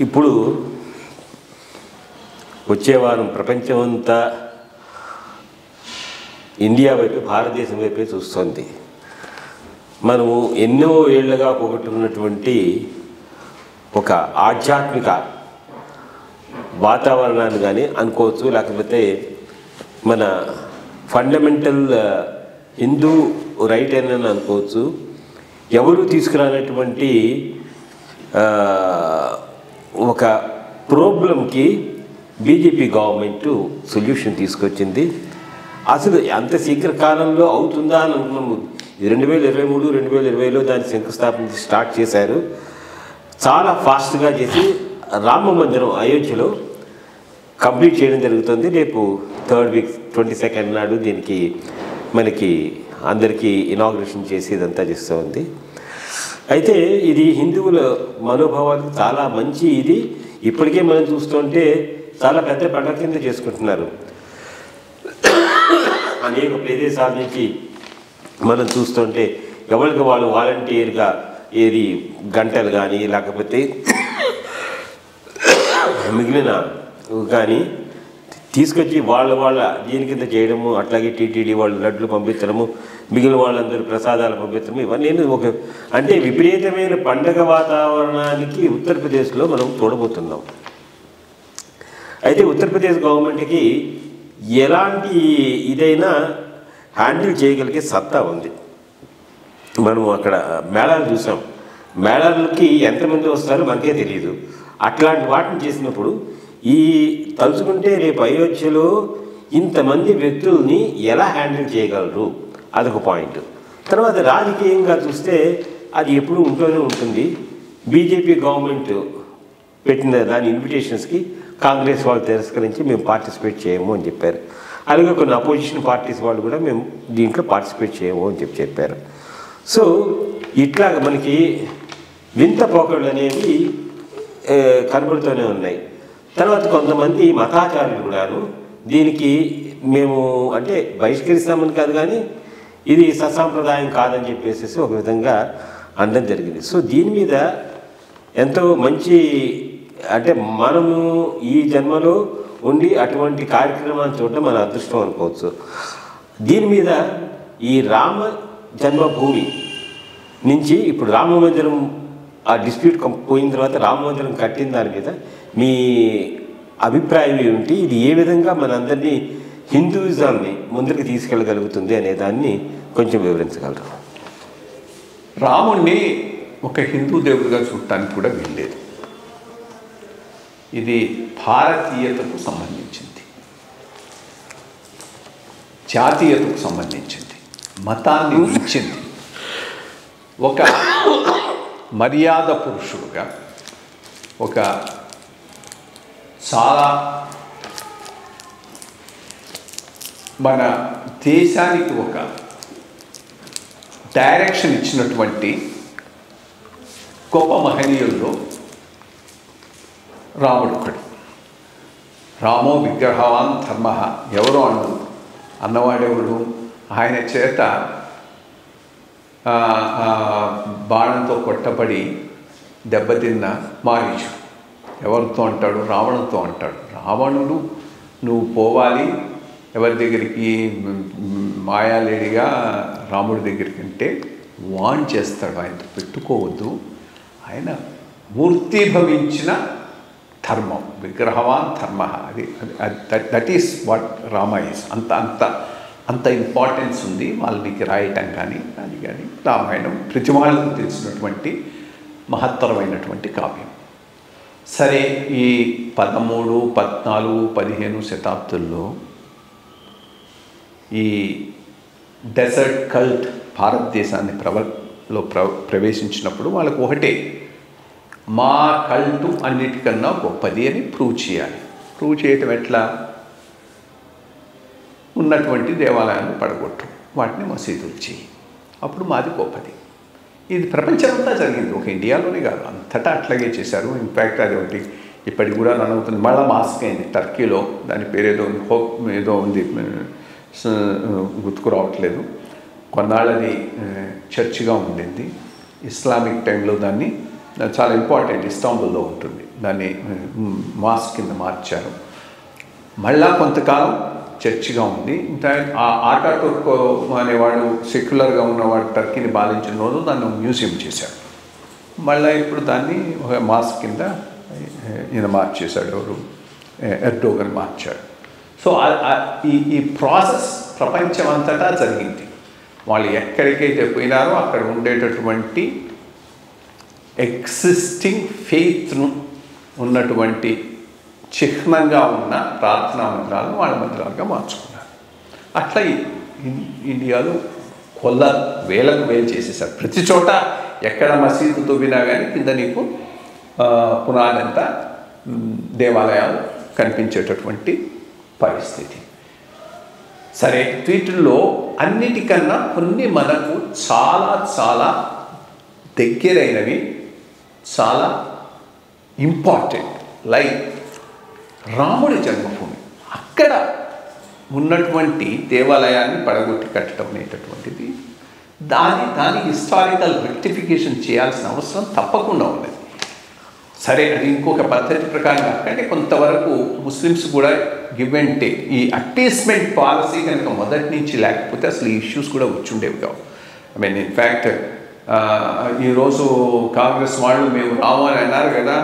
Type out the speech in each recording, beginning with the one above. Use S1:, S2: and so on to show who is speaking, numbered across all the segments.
S1: ఇప్పుడు వచ్చే వారం ప్రపంచమంతా ఇండియా వైపు, భారతదేశం వైపే చూస్తోంది. మనము ఎన్నో ఏళ్లుగా పోగొట్టుకున్నటువంటి ఒక ఆధ్యాత్మిక వాతావరణాన్ని కానీ అనుకోవచ్చు, లేకపోతే మన ఫండమెంటల్ హిందూ రైట్ అని అనుకోవచ్చు. ఎవరు తీసుకురానటువంటి ఒక ప్రాబ్లంకి బీజేపీ గవర్నమెంట్ సొల్యూషన్ తీసుకొచ్చింది. అసలు అంత శీఘ్ర కాలంలో అవుతుందా అని అనుకున్నాము. 2023, 2020లో దాని శంకుస్థాపన స్టార్ట్ చేశారు. చాలా ఫాస్ట్గా చేసి రామ మందిరం అయోధ్యలో కంప్లీట్ చేయడం జరుగుతుంది. రేపు 3rd వీక్ 22nd నాడు దీనికి మనకి అందరికీ ఇనాగ్రేషన్ చేసి ఇదంతా చేస్తూ ఉంది. అయితే ఇది హిందువుల మనోభావాలకు చాలా మంచి. ఇది ఇప్పటికే మనం చూస్తుంటే చాలా పెద్ద పండుగ కింద చేసుకుంటున్నారు. అనేక ప్రదేశాల నుంచి మనం చూస్తుంటే ఎవరికి వాళ్ళు వాలంటీర్గా ఏది గంటలు కానీ లేకపోతే మిగిలిన కానీ తీసుకొచ్చి వాళ్ళ దీని కింద చేయడము, అట్లాగే టీటీడీ వాళ్ళు లడ్లు పంపించడము, మిగిలిన వాళ్ళందరూ ప్రసాదాలు పంపించడము, ఇవన్నీ అంటే విపరీతమైన పండగ వాతావరణానికి ఉత్తరప్రదేశ్లో మనం చూడబోతున్నాం. అయితే ఉత్తరప్రదేశ్ గవర్నమెంట్కి ఎలాంటి ఇదైనా హ్యాండిల్ చేయగలిగే సత్తా ఉంది. మనము అక్కడ మేళాలు చూసాం. మేళాలకి ఎంతమంది వస్తారో మనకే తెలియదు. అట్లాంటి వాటిని చేసినప్పుడు ఈ తలుచుకుంటే రేపు అయోధ్యలో ఇంతమంది వ్యక్తుల్ని ఎలా హ్యాండిల్ చేయగలరు, అదొక పాయింట్. తర్వాత రాజకీయంగా చూస్తే అది ఎప్పుడు ఉంటూనే ఉంటుంది. బీజేపీ గవర్నమెంట్ పెట్టిన దాని ఇన్విటేషన్స్కి కాంగ్రెస్ వాళ్ళు తిరస్కరించి మేము పార్టిసిపేట్ చేయము అని చెప్పారు. అలాగే కొన్ని అపోజిషన్ పార్టీస్ వాళ్ళు కూడా మేము దీంట్లో పార్టిసిపేట్ చేయము అని చెప్పారు. సో ఇట్లా మనకి వింత పోకళ్ళు అనేవి కనబడుతూనే ఉన్నాయి. తర్వాత కొంతమంది మతాచారులు కూడాను దీనికి మేము అంటే బహిష్కరిస్తామని కాదు, కానీ ఇది సత్సాంప్రదాయం కాదని చెప్పేసి ఒక విధంగా అనడం జరిగింది. సో దీని మీద ఎంతో మంచి అంటే మనము ఈ జన్మలో ఉండి అటువంటి కార్యక్రమాన్ని చూడటం మన అదృష్టం అనుకోవచ్చు. దీని మీద ఈ రామ జన్మభూమి నుంచి ఇప్పుడు రామ మందిరం ఆ డిస్ప్యూట్ పోయిన తర్వాత రామ మందిరం కట్టిన దాని మీద మీ అభిప్రాయం ఏమిటి? ఇది ఏ విధంగా మనందరినీ హిందూయిజాన్ని ముందుకు తీసుకెళ్ళగలుగుతుంది అనే దాన్ని కొంచెం వివరించగలరు?
S2: రాముణ్ణి ఒక హిందూ దేవుడిగా చూడటానికి కూడా వీల్లేదు. ఇది భారతీయతకు సంబంధించింది, జాతీయతకు సంబంధించింది, మతాన్ని మించింది. ఒక మర్యాద పురుషుడుగా, ఒక చాలా మన దేశానికి ఒక డైరెక్షన్ ఇచ్చినటువంటి గొప్ప మహనీయుల్లో రాముడు ఒకడు. రామో విగ్రహవాన్ ధర్మ, ఎవరో అన్నవాడెవడు? ఆయన చేత బాణంతో కొట్టబడి దెబ్బతిన్న మారీచుడు. ఎవరితో అంటాడు? రావణుతో అంటాడు. రావణుడు నువ్వు పోవాలి ఎవరి దగ్గరికి? మాయాలేడిగా రాముడి దగ్గరికి అంటే వాన్ చేస్తాడు. ఆయనతో పెట్టుకోవద్దు. ఆయన మూర్తిభవించిన ధర్మం, విగ్రహవాన్ ధర్మ. అది that is what Rama is. అంత ఇంపార్టెన్స్ ఉంది వాల్మీకి రాయటం కానీ అది కానీ. రామాయణం ప్రతి వాళ్ళకు తెలిసినటువంటి మహత్తరమైనటువంటి కావ్యం. సరే, ఈ 13, 14, 15 శతాబ్దుల్లో ఈ డెజర్ట్ కల్ట్ భారతదేశాన్ని ప్రవేశించినప్పుడు వాళ్ళకు ఒకటే, మా కల్టు అన్నిటికన్నా గొప్పది అని ప్రూవ్ చేయాలి. ప్రూవ్ చేయటం ఎట్లా? ఉన్నటువంటి దేవాలయాన్ని పడగొట్టు, వాటిని మసీదులు చేయి, అప్పుడు మాది గొప్పది. ఇది ప్రపంచమంతా జరిగింది, ఒక ఇండియాలోనే కాదు, అంతటా అట్లాగే చేశారు. ఇన్ఫ్యాక్ట్ అది ఒకటి ఇప్పటికి కూడా రన్ అవుతుంది. మళ్ళీ మాస్క్ అయింది టర్కీలో, దాని పేరు ఏదో ఉంది, హోప్ ఏదో ఉంది, గుర్తుకు రావట్లేదు. కొన్నాళ్ళది చర్చిగా ఉండింది. ఇస్లామిక్ టైంలో దాన్ని చాలా ఇంపార్టెంట్, ఇస్తాంబుల్లో ఉంటుంది. దాన్ని మాస్క్ కింద మార్చారు. మళ్ళా కొంతకాలం చర్చిగా ఉంది. ఆటాటుర్క్ అనేవాడు సెక్యులర్గా ఉన్నవాడు టర్కీని బాధించిన రోజు దాన్ని మ్యూజియం చేశాడు. మళ్ళీ ఇప్పుడు దాన్ని ఒక మాస్క్ కింద ఈయన మార్చేశాడు, ఎవరు ఎర్డోగన్ మార్చాడు. సో ఈ ప్రాసెస్ ప్రపంచం అంతటా జరిగింది. వాళ్ళు ఎక్కడికైతే పోయినారో అక్కడ ఉండేటటువంటి ఎగ్జిస్టింగ్ ఫెయిత్ను ఉన్నటువంటి చిహ్నంగా ఉన్న ప్రార్థనా మందిరాలను వాళ్ళ మందిరాలుగా మార్చుకున్నారు. అట్లా ఇండియాలో వేలకు వేలు చేసేసారు. ప్రతి చోట ఎక్కడ మసీదు తవ్వినా కానీ కింద నీకు పునాదంతా దేవాలయాలు కనిపించేటటువంటి పరిస్థితి. సరే, వీటిల్లో అన్నిటికన్నా కొన్ని మనకు చాలా చాలా దగ్గరైనవి, చాలా ఇంపార్టెంట్. లైక్ రాముడి జన్మభూమి, అక్కడ ఉన్నటువంటి దేవాలయాన్ని పడగొట్టి కట్టడం అనేటటువంటిది దాని హిస్టారికల్ రెక్టిఫికేషన్ చేయాల్సిన అవసరం తప్పకుండా ఉన్నది. సరే, అది ఇంకొక పద్ధతి ప్రకారంగా అంటే కొంతవరకు ముస్లిమ్స్ కూడా గివ్ అండ్ టేక్. ఈ అట్టేస్మెంట్ పాలసీ కనుక మొదటి నుంచి లేకపోతే అసలు ఈ ఇష్యూస్ కూడా వచ్చుండేవి కావు. ఐ మీన్ ఇన్ఫ్యాక్ట్ ఈరోజు కాంగ్రెస్ వాళ్ళు మేము రాము అని అన్నారు కదా,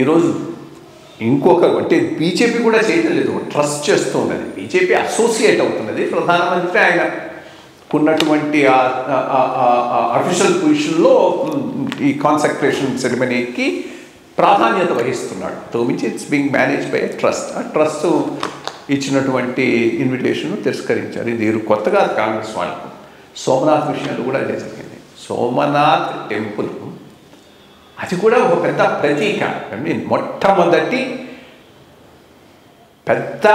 S2: ఈరోజు ఇంకొక అంటే బీజేపీ కూడా చేయటం లేదు, ట్రస్ట్ చేస్తూ ఉన్నది. బీజేపీ అసోసియేట్ అవుతున్నది. ప్రధానమంత్రి ఆయనకున్నటువంటి అఫీషియల్ పొజిషన్లో ఈ కాన్సక్రేషన్ సెరమనీకి ప్రాధాన్యత వహిస్తున్నాడు. తోమించి it's being managed by trust. ఆ ట్రస్ట్ ఇచ్చినటువంటి ఇన్విటేషన్ తిరస్కరించారు. ఇది కొత్తగా కాంగ్రెస్ వాళ్ళకు. సోమనాథ్ విషయంలో కూడా అదే జరిగింది. సోమనాథ్ టెంపుల్ అది కూడా ఒక పెద్ద ప్రతీక. మొట్టమొదటి పెద్ద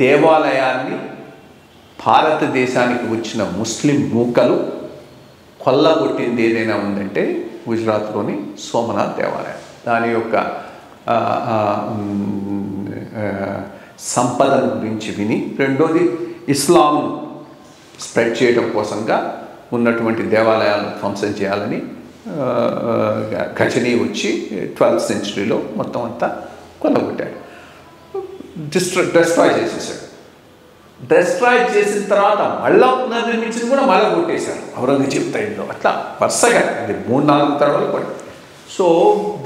S2: దేవాలయాన్ని భారతదేశానికి వచ్చిన ముస్లిం మూకలు కొల్లగొట్టింది ఏదైనా ఉందంటే గుజరాత్లోని సోమనాథ్ దేవాలయం. దాని యొక్క సంపదను గురించి విని, రెండోది ఇస్లాం స్ప్రెడ్ చేయడం కోసంగా ఉన్నటువంటి దేవాలయాలను ధ్వంసం చేయాలని గజనీ వచ్చి 12th centuryలో మొత్తం అంతా కొల్లగొట్టాడు, డిస్ట్రాయ్ చేసేసాడు. డిస్ట్రాయ్ చేసిన తర్వాత మళ్ళా పునర్నిర్మించింది కూడా మళ్ళీ కొట్టేశారు ఔరంగజేబ్ టైంలో. అట్లా వరుసగా ఇది 3-4 తరాలు పడి. సో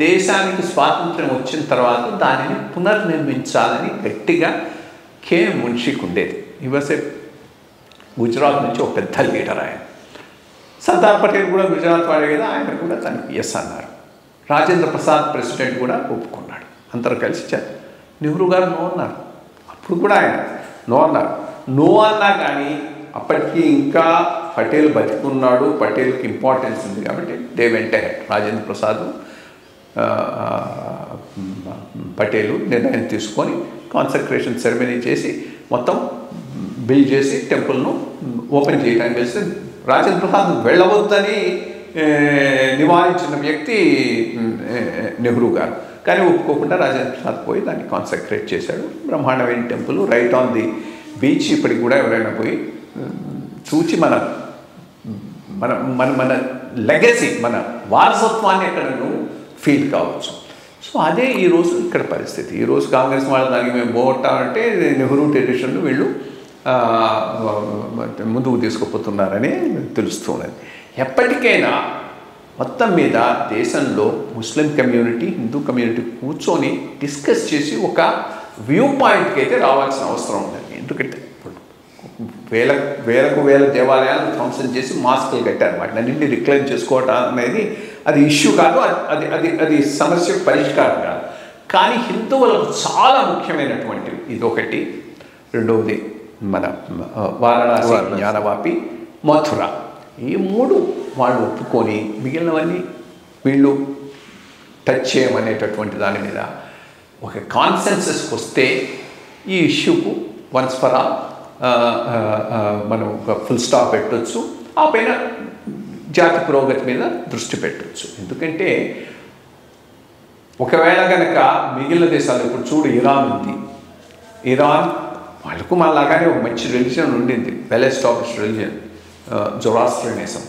S2: దేశానికి స్వాతంత్ర్యం వచ్చిన తర్వాత దానిని పునర్నిర్మించాలని గట్టిగా కే మున్షికి ఉండేది. ఇవసే గుజరాత్ నుంచి ఒక పెద్ద లీడర్ ఆయన. సర్దార్ పటేల్ కూడా గుజరాత్ వాడే కదా, ఆయన కూడా దానికి ఎస్ అన్నారు. రాజేంద్ర ప్రసాద్ ప్రెసిడెంట్ కూడా ఒప్పుకున్నాడు. అందరూ కలిసి నెహ్రూ గారు నో అన్నారు. అప్పుడు కూడా ఆయన నో అన్నారు. నో అన్నా కానీ అప్పటికి ఇంకా పటేల్ బతికున్నాడు, పటేల్కి ఇంపార్టెన్స్ ఉంది కాబట్టి దే వెంట రాజేంద్ర ప్రసాద్ పటేలు నిర్ణయం తీసుకొని కాన్సక్రేషన్ సెరమనీ చేసి మొత్తం బిల్డ్ చేసి టెంపుల్ను ఓపెన్ చేయడానికి వెళ్తే రాజేంద్ర ప్రసాద్ వెళ్ళవద్దని నివారించిన వ్యక్తి నెహ్రూ గారు. కానీ ఒప్పుకోకుండా రాజేంద్ర ప్రసాద్ పోయి దాన్ని కాన్సక్రేట్ చేశాడు. బ్రహ్మాండమైన temple right on the beach. ఇప్పటికి కూడా ఎవరైనా పోయి చూచి మన మన మన మన లెగసీ, మన వారసత్వాన్ని ఎక్కడ నువ్వు ఫీల్ కావచ్చు. సో అదే ఈరోజు ఇక్కడ పరిస్థితి. ఈరోజు కాంగ్రెస్ వాళ్ళ దానికి మేము పోగొట్టామంటే నెహ్రూ ట్రెడిషన్ను వీళ్ళు ముందుకు తీసుకుపోతున్నారని తెలుస్తున్నది. ఎప్పటికైనా మొత్తం మీద దేశంలో ముస్లిం కమ్యూనిటీ, హిందూ కమ్యూనిటీ కూర్చొని డిస్కస్ చేసి ఒక వ్యూ పాయింట్కి అయితే రావాల్సిన అవసరం ఉందండి. ఎందుకంటే వేల దేవాలయాలు ధ్వంసం చేసి మాస్కులు కట్టారు. వాటిని అన్నింటినీ రిక్లైమ్ చేసుకోవటం అనేది అది ఇష్యూ కాదు, అది అది అది సమస్యకు పరిష్కారం కాదు. కానీ హిందువులకు చాలా ముఖ్యమైనటువంటివి ఇదొకటి. రెండవది మన వారణాసి, జ్ఞానవాపి, మథుర. ఈ 3 వాళ్ళు ఒప్పుకొని మిగిలినవన్నీ వీళ్ళు టచ్ చేయమనేటటువంటి దాని మీద ఒక కాన్సెన్సస్కి వస్తే ఈ ఇష్యూకు వన్స్ ఫర్ ఆల్ మనం ఒక ఫుల్ స్టాప్ పెట్టవచ్చు. ఆ పైన జాతి పురోగతి మీద దృష్టి పెట్టవచ్చు. ఎందుకంటే ఒకవేళ కనుక మిగిలిన దేశాలు, ఇప్పుడు చూడు ఇరాన్ ఉంది, ఇరాన్ వాళ్ళకు మళ్ళాగానే ఒక మంచి రిలీజియన్ ఉండింది, వెల్ ఎస్టాబ్లిష్డ్ రిలీజియన్ జొరాస్ట్రియనిజం.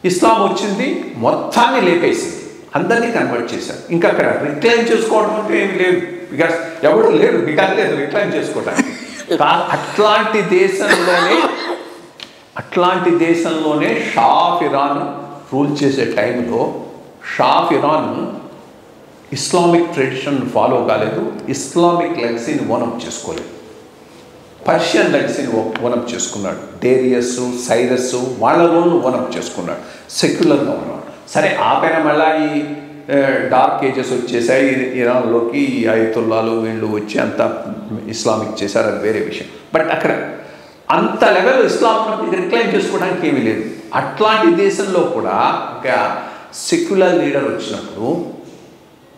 S2: ఇస్లాం వచ్చింది, మొత్తాన్ని లేపేసింది. అందరినీ కన్వర్ట్ చేశారు. ఇంకా అక్కడ రిక్లైమ్ చేసుకోవడం అంటే ఏమి లేదు, బికాస్ ఎవరు లేరు, బికాస్ లేదు రిక్లైమ్ చేసుకోవడానికి. అట్లాంటి దేశంలోనే షా ఆఫ్ ఇరాన్ రూల్ చేసే టైంలో Shah of Iran Islamic tradition follow కాలేదు, ఇస్లామిక్ లెగసీని ఓనప్ చేసుకోలేదు, పర్షియన్ లెగసీని ఓనప్ చేసుకున్నాడు. డేరియస్, సైరస్ వాళ్ళ రోల్ను ఓనప్ చేసుకున్నాడు, సెక్యులర్గా ఉన్నాడు. సరే ఆపైన మళ్ళీ ఈ డార్క్ ఏజెస్ వచ్చేసాయి ఇరాన్లోకి, ఈ అయతుల్లాలు వీళ్ళు వచ్చి అంతా ఇస్లామిక్ చేశారు, అది వేరే విషయం. బట్ అక్కడ అంత లెవెల్ ఇస్లాం రిక్లైమ్ చేసుకోవడానికి ఏమీ లేదు. అట్లాంటి దేశంలో కూడా ఒక సెక్యులర్ లీడర్ వచ్చినప్పుడు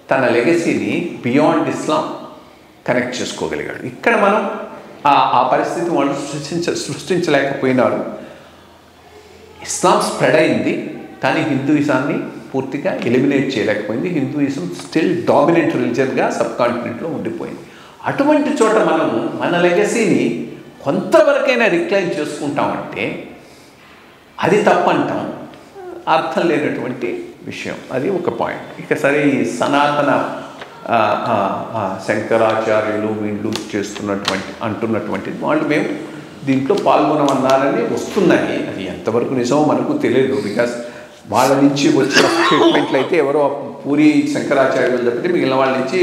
S2: తన లెగసీని బియాండ్ ఇస్లాం కనెక్ట్ చేసుకోగలిగాడు. ఇక్కడ మనం ఆ పరిస్థితి వాళ్ళు సృష్టించలేకపోయినారు. ఇస్లాం స్ప్రెడ్ అయింది, కానీ హిందూయిజాన్ని పూర్తిగా ఎలిమినేట్ చేయలేకపోయింది. హిందూయిజం స్టిల్ డామినెంట్ రిలీజన్గా సబ్ కాంటినెంట్లో ఉండిపోయింది. అటువంటి చోట మనము మన లెగసీని కొంతవరకైనా రిక్లైమ్ చేసుకుంటామంటే అది తప్పంటాం, అర్థం లేనటువంటి విషయం. అది ఒక పాయింట్. ఇక సరే ఈ సనాతన శంకరాచార్యులు వీళ్ళు అంటున్నటువంటి వాళ్ళు మేము దీంట్లో పాల్గొనమన్నారని వస్తున్నాయి. అది ఎంతవరకు నిజమో మనకు తెలియదు, బికాస్ వాళ్ళ నుంచి వచ్చిన స్టేట్మెంట్లు అయితే ఎవరో పూరి శంకరాచార్యులు తప్పితే మిగిలిన వాళ్ళ నుంచి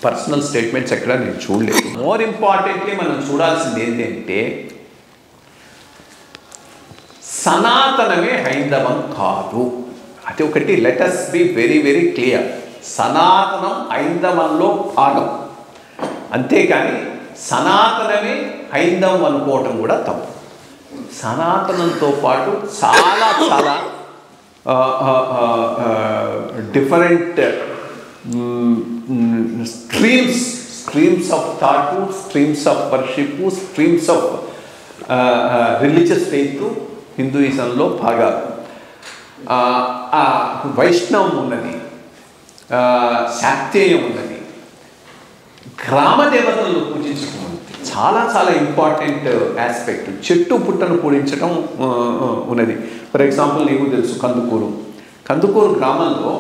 S2: పర్సనల్ స్టేట్మెంట్స్ ఎక్కడ నేను చూడలేదు. మోర్ ఇంపార్టెంట్లీ మనం చూడాల్సింది ఏంటంటే సనాతనమే హైందవం కాదు. అది ఒకటి, let us be very very clear. సనాతనం హైందవంలో భాగం, అంతేకాని సనాతనమే హైందవం అనుకోవటం కూడా తప్పు. సనాతనంతో పాటు చాలా చాలా different streams of thought, streams of worship, streams of religious faith హిందూయిజంలో భాగాలు. వైష్ణవం ఉన్నది, శాక్తేయం ఉన్నది, గ్రామ దేవతలను పూజించడం చాలా చాలా ఇంపార్టెంట్ ఆస్పెక్ట్. చెట్టు పుట్టను పూజించడం ఉన్నది. ఫర్ ఎగ్జాంపుల్ నీకు తెలుసు కందుకూరు గ్రామంలో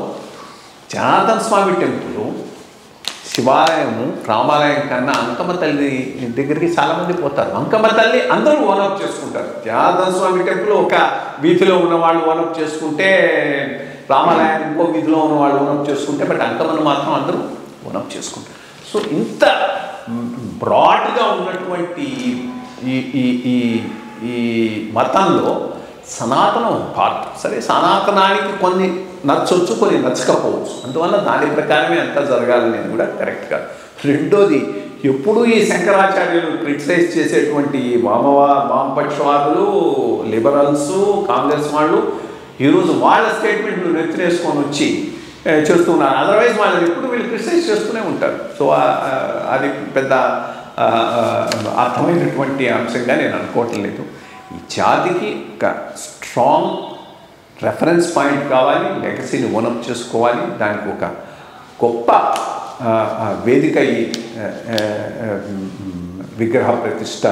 S2: జనార్దన స్వామి టెంపుల్, శివాలయము, రామాలయం కన్నా అంకమ్మ తల్లి దగ్గరికి చాలామంది పోతారు. అంకమ్మ తల్లి అందరూ ఓనప్ చేసుకుంటారు. జనార్దన స్వామి టెంపుల్ ఒక వీధిలో ఉన్నవాళ్ళు ఓనప్ చేసుకుంటే, రామాలయాన్ని ఇంకో వీధిలో ఉన్నవాళ్ళు ఓనప్ చేసుకుంటే, బట్ అంకమ్మను మాత్రం అందరూ ఓనప్ చేసుకుంటారు. సో ఇంత బ్రాడ్గా ఉన్నటువంటి ఈ మతంలో సనాతనం పార్ట్. సరే సనాతనానికి కొన్ని నచ్చవచ్చు, కొన్ని నచ్చకపోవచ్చు, అందువల్ల దాని ప్రకారమే అంతా జరగాలనేది కూడా కరెక్ట్ కాదు. రెండోది, ఎప్పుడు ఈ శంకరాచార్యులు క్రిటిసైజ్ చేసేటువంటి వామపక్షవాదులు, లిబరల్స్, కాంగ్రెస్ వాళ్ళు ఈరోజు వాళ్ళ స్టేట్మెంట్లు నెత్తినేసుకొని వచ్చి చేస్తున్నారు. అదర్వైజ్ వాళ్ళు ఎప్పుడు వీళ్ళు క్రిటిసైజ్ చేస్తూనే ఉంటారు. సో అది పెద్ద అర్థమైనటువంటి అంశంగా నేను అనుకోవటం లేదు. ఈ జాతికి ఒక స్ట్రాంగ్ రెఫరెన్స్ పాయింట్ కావాలి, లెగసీని ఓనప్ చేసుకోవాలి, దానికి ఒక గొప్ప వేదిక ఈ విగ్రహ ప్రతిష్ట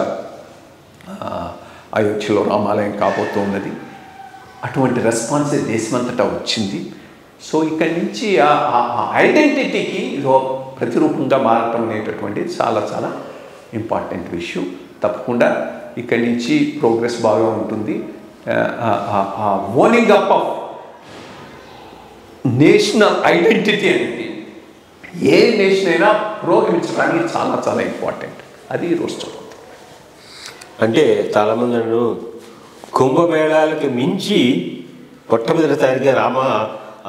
S2: అయోధ్యలో రామాలయం కాబోతున్నది. అటువంటి రెస్పాన్సే దేశమంతటా వచ్చింది. సో ఇక్కడి నుంచి ఐడెంటిటీకి ప్రతిరూపంగా మారటం అనేటటువంటిది చాలా చాలా ఇంపార్టెంట్ విషయం. తప్పకుండా ఇక్కడి నుంచి ప్రోగ్రెస్ బాగా ఉంటుంది. Owning up of national identity అనేది ఏ నేషన్ అయినా పురోగమించడానికి చాలా చాలా ఇంపార్టెంట్. అది ఈరోజు చదువుతుంది.
S1: అంటే చాలామంది కుంభమేళాలకు మించి మొట్టమొదటిసారిగా రామ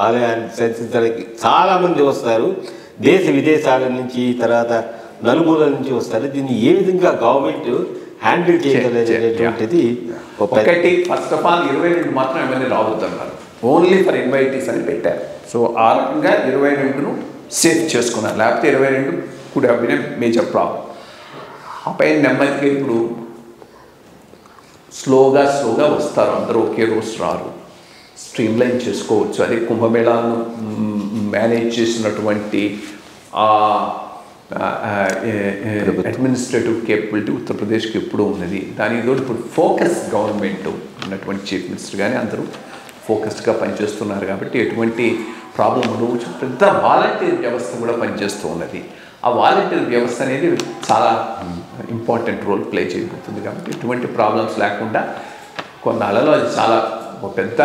S1: ఆలయాన్ని సందర్శించడానికి చాలామంది వస్తారు. దేశ విదేశాల నుంచి, తర్వాత నలుమూలల నుంచి వస్తారు. దీన్ని ఏ విధంగా గవర్నమెంట్ హ్యాండిల్ చేయగలిగేటువంటిది
S2: ఒకటి. ఫస్ట్ ఆఫ్ ఆల్ 22 మాత్రం ఎమ్మెల్యే రావద్దన్నారు, ఓన్లీ ఫర్ ఇన్వైటీస్ అని పెట్టారు. సో ఆ రకంగా 22ను సేఫ్ చేసుకున్నారు. లేకపోతే 22 could have been a major problem. ఆ పైన నెమ్మదిగా ఇప్పుడు స్లోగా వస్తారు, అందరూ ఒకే రోజు రారు, స్ట్రీమ్లైన్ చేసుకోవచ్చు. అది కుంభమేళాను మేనేజ్ చేసినటువంటి అడ్మినిస్ట్రేటివ్ కేపబిలిటీ ఉత్తరప్రదేశ్కి ఎప్పుడూ ఉన్నది. దానితో ఇప్పుడు ఫోకస్ గవర్నమెంట్ ఉన్నటువంటి చీఫ్ మినిస్టర్ కానీ అందరూ ఫోకస్డ్గా పనిచేస్తున్నారు. కాబట్టి ఎటువంటి ప్రాబ్లం ఉండవచ్చు. పెద్ద వాలంటీర్ వ్యవస్థ కూడా పనిచేస్తూ ఉన్నది. ఆ వాలంటీర్ వ్యవస్థ అనేది చాలా ఇంపార్టెంట్ రోల్ ప్లే చేయబోతుంది. కాబట్టి ఎటువంటి ప్రాబ్లమ్స్ లేకుండా కొన్నాళ్ళలో అది చాలా ఒక పెద్ద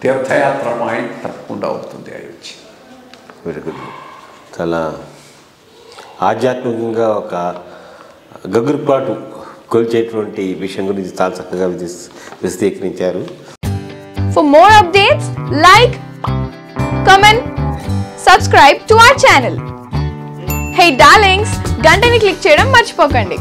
S2: తీర్థయాత్ర పాయింట్ తప్పకుండా అవుతుంది అయోధ్య.
S1: Very good. చాలా ఆధ్యాత్మికంగా ఒక గగురుపాటు కొలిచేటువంటి విషయం గురించి చాలా చక్కగా విశ్లేషించారు.
S3: For more updates, like, comment, subscribe to our channel. Hey darlings, గంటని click చేయడం మర్చిపోకండి.